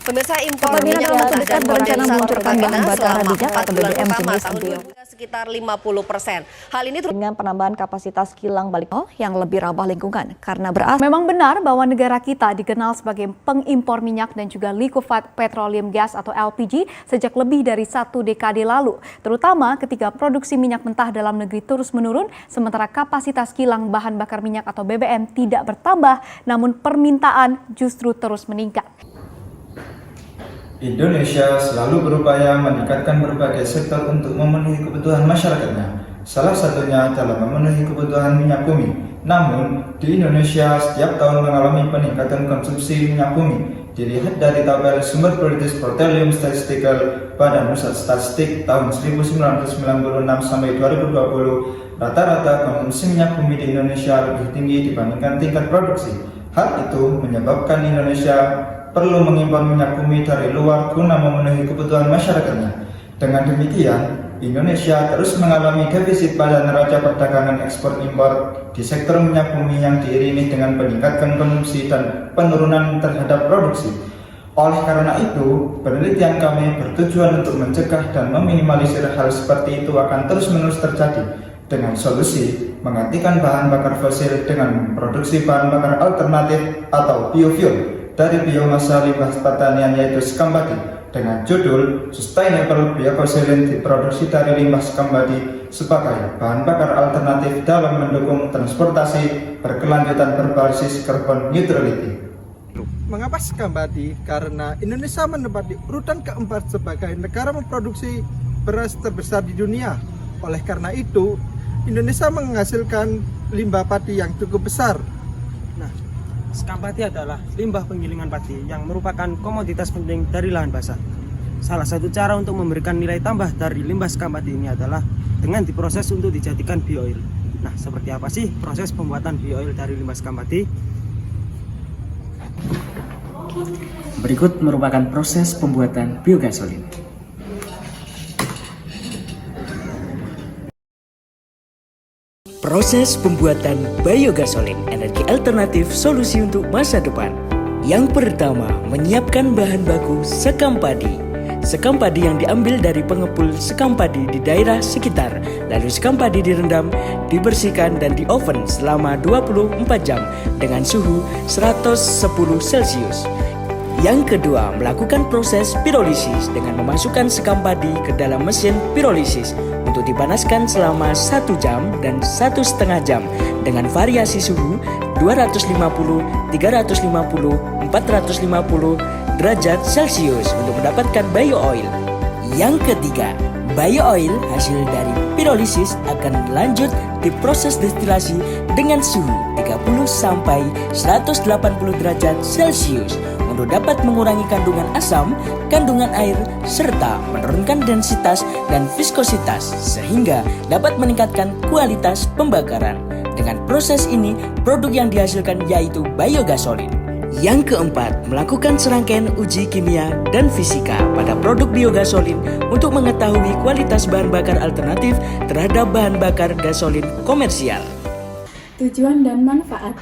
Pemirsa, impor Pertamina minyak dalam mentah waktu dekat dan berencana kondensat meluncurkan bahan bakar selama bijak 4 atau bulan BBM pertama jenis tahun 2000 sekitar 50%. Hal ini dengan penambahan kapasitas kilang balik yang lebih ramah lingkungan karena Memang benar bahwa negara kita dikenal sebagai pengimpor minyak dan juga liquefied petroleum gas atau LPG sejak lebih dari 1 dekade lalu, terutama ketika produksi minyak mentah dalam negeri terus menurun, sementara kapasitas kilang bahan bakar minyak atau BBM tidak bertambah, namun permintaan justru terus meningkat. Indonesia selalu berupaya meningkatkan berbagai sektor untuk memenuhi kebutuhan masyarakatnya. Salah satunya adalah memenuhi kebutuhan minyak bumi. Namun, di Indonesia setiap tahun mengalami peningkatan konsumsi minyak bumi. Dilihat dari tabel Sumber British Petroleum Statistical Badan Pusat Statistik tahun 1996 sampai 2020, rata-rata konsumsi minyak bumi di Indonesia lebih tinggi dibandingkan tingkat produksi. Hal itu menyebabkan Indonesia perlu mengimpor minyak bumi dari luar guna memenuhi kebutuhan masyarakatnya. Dengan demikian, Indonesia terus mengalami defisit pada neraca perdagangan ekspor impor di sektor minyak bumi yang diiringi dengan peningkatan konsumsi dan penurunan terhadap produksi. Oleh karena itu, penelitian kami bertujuan untuk mencegah dan meminimalisir hal seperti itu akan terus-menerus terjadi dengan solusi menggantikan bahan bakar fosil dengan produksi bahan bakar alternatif atau biofuel dari biomasa limbah pertanian yaitu sekam padi dengan judul Sustainable Biogasolin diproduksi dari limbah sekam padi sebagai bahan bakar alternatif dalam mendukung transportasi berkelanjutan berbasis carbon neutrality. Mengapa sekam padi? Karena Indonesia menempati urutan keempat sebagai negara memproduksi beras terbesar di dunia. Oleh karena itu, Indonesia menghasilkan limbah padi yang cukup besar. Sekam padi adalah limbah penggilingan padi yang merupakan komoditas penting dari lahan basah. Salah satu cara untuk memberikan nilai tambah dari limbah sekam padi ini adalah dengan diproses untuk dijadikan bioil. Nah, seperti apa sih proses pembuatan bioil dari limbah sekam padi? Berikut merupakan proses pembuatan biogasolin. Proses pembuatan biogasolin, energi alternatif solusi untuk masa depan. Yang pertama, menyiapkan bahan baku sekam padi. Sekam padi yang diambil dari pengepul sekam padi di daerah sekitar. Lalu sekam padi direndam, dibersihkan dan di oven selama 24 jam dengan suhu 110 Celcius. Yang kedua, melakukan proses pirolisis dengan memasukkan sekam padi ke dalam mesin pirolisis untuk dipanaskan selama 1 jam dan 1,5 jam dengan variasi suhu 250, 350, 450 derajat Celcius untuk mendapatkan bio oil. Yang ketiga, bio oil hasil dari pirolisis akan lanjut diproses destilasi dengan suhu 30 sampai 180 derajat Celcius untuk dapat mengurangi kandungan asam, kandungan air, serta menurunkan densitas dan viskositas sehingga dapat meningkatkan kualitas pembakaran. Dengan proses ini, produk yang dihasilkan yaitu biogasolin. Yang keempat, melakukan serangkaian uji kimia dan fisika pada produk biogasolin untuk mengetahui kualitas bahan bakar alternatif terhadap bahan bakar gasolin komersial. Tujuan dan manfaat.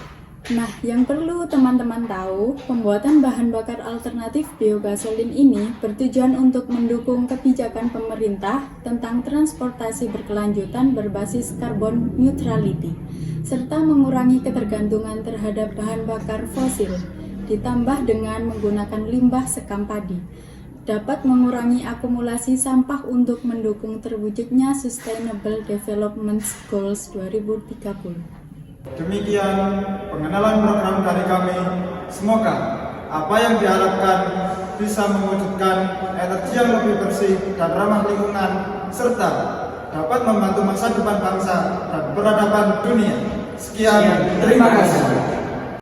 Nah, yang perlu teman-teman tahu, pembuatan bahan bakar alternatif biogasolin ini bertujuan untuk mendukung kebijakan pemerintah tentang transportasi berkelanjutan berbasis carbon neutrality, serta mengurangi ketergantungan terhadap bahan bakar fosil, ditambah dengan menggunakan limbah sekam padi, dapat mengurangi akumulasi sampah untuk mendukung terwujudnya Sustainable Development Goals 2030. Demikian pengenalan program dari kami. Semoga apa yang diharapkan bisa mewujudkan energi yang lebih bersih dan ramah lingkungan serta dapat membantu masa depan bangsa dan peradaban dunia. Sekian, terima kasih.